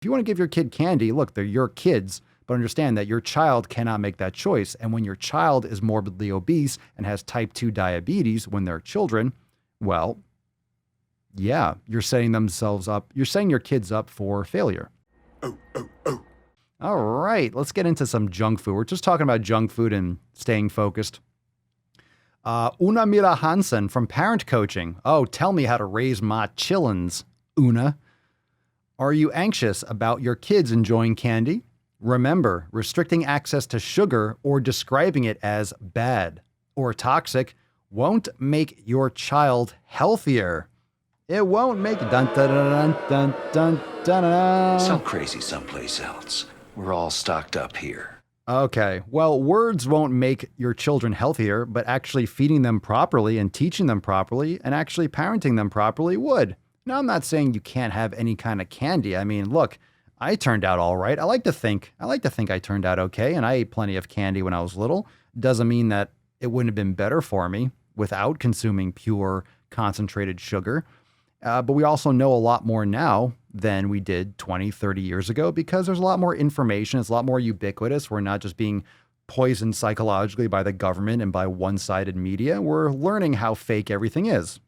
If you want to give your kid candy, look, they're your kids, but understand that your child cannot make that choice. And when your child is morbidly obese and has type 2 diabetes when they're children, well, yeah, you're setting your kids up for failure. All right, let's get into some junk food. We're just talking about junk food and staying focused. Una Mira Hansen from Parent Coaching. Oh, tell me how to raise my chillins, Una. Are you anxious about your kids enjoying candy? Remember, restricting access to sugar or describing it as bad or toxic won't make your child healthier. It won't make dun dun dun dun dun dun dun. Sell crazy someplace else. We're all stocked up here. Okay, well, words won't make your children healthier, but actually feeding them properly and teaching them properly and actually parenting them properly would. Now, I'm not saying you can't have any kind of candy. I mean, look, I turned out all right. I like to think I turned out okay, and I ate plenty of candy when I was little. Doesn't mean that it wouldn't have been better for me without consuming pure concentrated sugar. But we also know a lot more now than we did 20, 30 years ago because there's a lot more information. It's a lot more ubiquitous. We're not just being poisoned psychologically by the government and by one-sided media. We're learning how fake everything is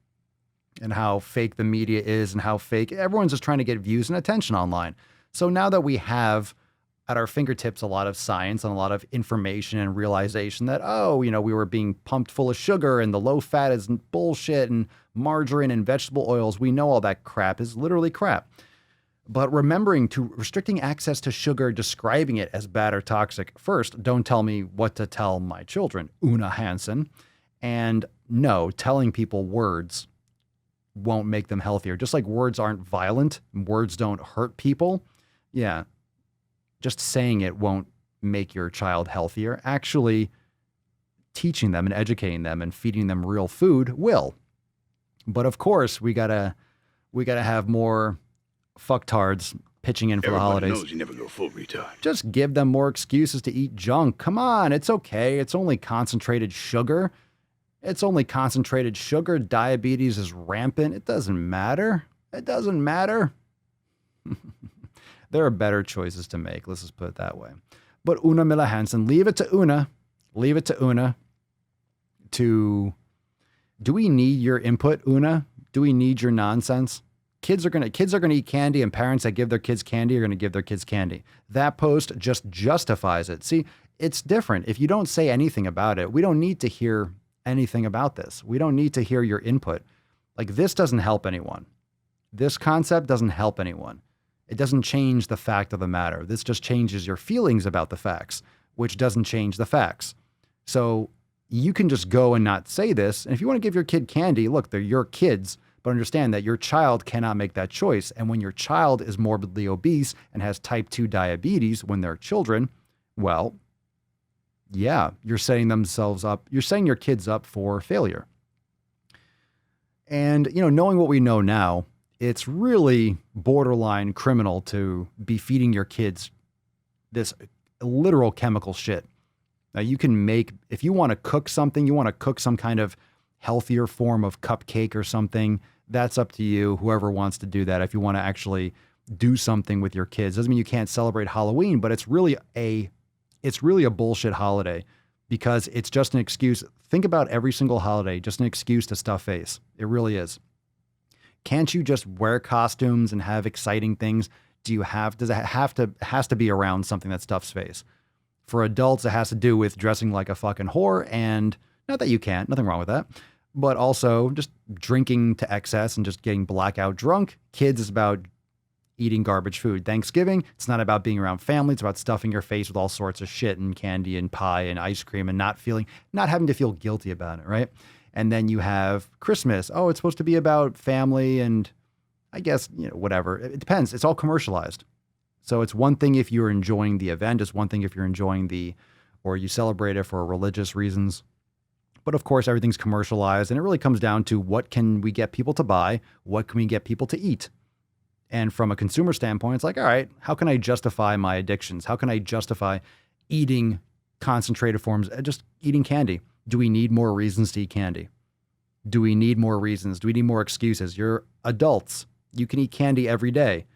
and how fake the media is and how fake everyone's just trying to get views and attention online. So now that we have at our fingertips a lot of science and a lot of information and realization that, we were being pumped full of sugar and the low fat is bullshit and margarine and vegetable oils. We know all that crap is literally crap. But remembering to restricting access to sugar, describing it as bad or toxic. First, don't tell me what to tell my children, Una Hansen. And no, telling people words won't make them healthier. Just like words aren't violent, words don't hurt people. Yeah, just saying it won't make your child healthier. Actually, teaching them and educating them and feeding them real food will. But of course, we gotta have more fucktards pitching in for the holidays. Everybody knows you never go full retard. Just give them more excuses to eat junk. Come on, it's okay. It's only concentrated sugar. Diabetes is rampant. It doesn't matter. There are better choices to make. Let's just put it that way. But Una Miller Hansen, leave it to Una. Do we need your input, Una? Do we need your nonsense? Kids are gonna eat candy, and parents that give their kids candy are gonna give their kids candy. That post just justifies it. See, it's different. If you don't say anything about it, we don't need to hear anything about this. We don't need to hear your input. Like, this doesn't help anyone. This concept doesn't help anyone. It doesn't change the fact of the matter. This just changes your feelings about the facts, which doesn't change the facts. So you can just go and not say this. And if you want to give your kid candy, look, they're your kids, but understand that your child cannot make that choice. And when your child is morbidly obese and has type 2 diabetes when they're children, well, yeah, you're setting your kids up for failure. And, knowing what we know now, it's really borderline criminal to be feeding your kids this literal chemical shit. Now, you can if you want to cook something, you want to cook some kind of healthier form of cupcake or something, that's up to you, whoever wants to do that. If you want to actually do something with your kids, doesn't mean you can't celebrate Halloween, but it's really a bullshit holiday because it's just an excuse. Think about every single holiday, just an excuse to stuff face. It really is. Can't you just wear costumes and have exciting things? Does it has to be around something that stuffs face? For adults, it has to do with dressing like a fucking whore, and not that you can't, nothing wrong with that, but also just drinking to excess and just getting blackout drunk. Kids is about eating garbage food. Thanksgiving, it's not about being around family. It's about stuffing your face with all sorts of shit and candy and pie and ice cream and not having to feel guilty about it, right? And then you have Christmas. Oh, it's supposed to be about family and I guess, whatever. It depends. It's all commercialized. So it's one thing if you're enjoying the event. It's one thing if you're enjoying or you celebrate it for religious reasons. But of course, everything's commercialized. And it really comes down to what can we get people to buy? What can we get people to eat? And from a consumer standpoint, it's like, all right, how can I justify my addictions? How can I justify eating concentrated forms, just eating candy? Do we need more reasons to eat candy? Do we need more reasons? Do we need more excuses? You're adults. You can eat candy every day.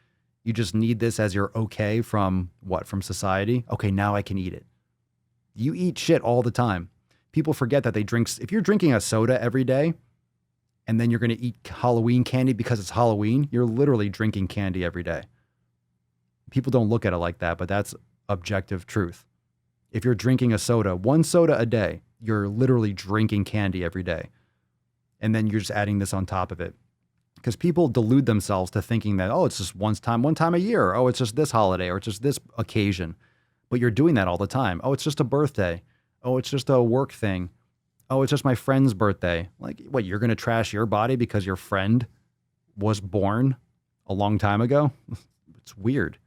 You just need this as your okay from what? From society? Okay, now I can eat it. You eat shit all the time. People forget that they drink. If you're drinking a soda every day and then you're going to eat Halloween candy because it's Halloween, you're literally drinking candy every day. People don't look at it like that, but that's objective truth. If you're drinking a soda, one soda a day, you're literally drinking candy every day. And then you're just adding this on top of it. Because people delude themselves to thinking that, oh, it's just one time a year. Oh, it's just this holiday or it's just this occasion. But you're doing that all the time. Oh, it's just a birthday. Oh, it's just a work thing. Oh, it's just my friend's birthday. Like, what, you're going to trash your body because your friend was born a long time ago? It's weird.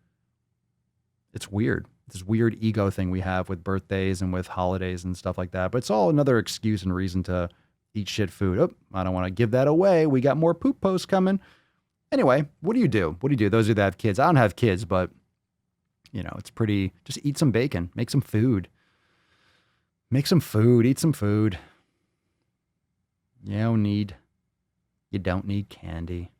It's weird. This weird ego thing we have with birthdays and with holidays and stuff like that. But it's all another excuse and reason to eat shit food. Oh, I don't want to give that away. We got more poop posts coming. Anyway, what do you do? What do you do? Those of you that have kids. I don't have kids, but, you know, it's pretty, just eat some bacon. Make some food. Make some food. Eat some food. You don't need candy.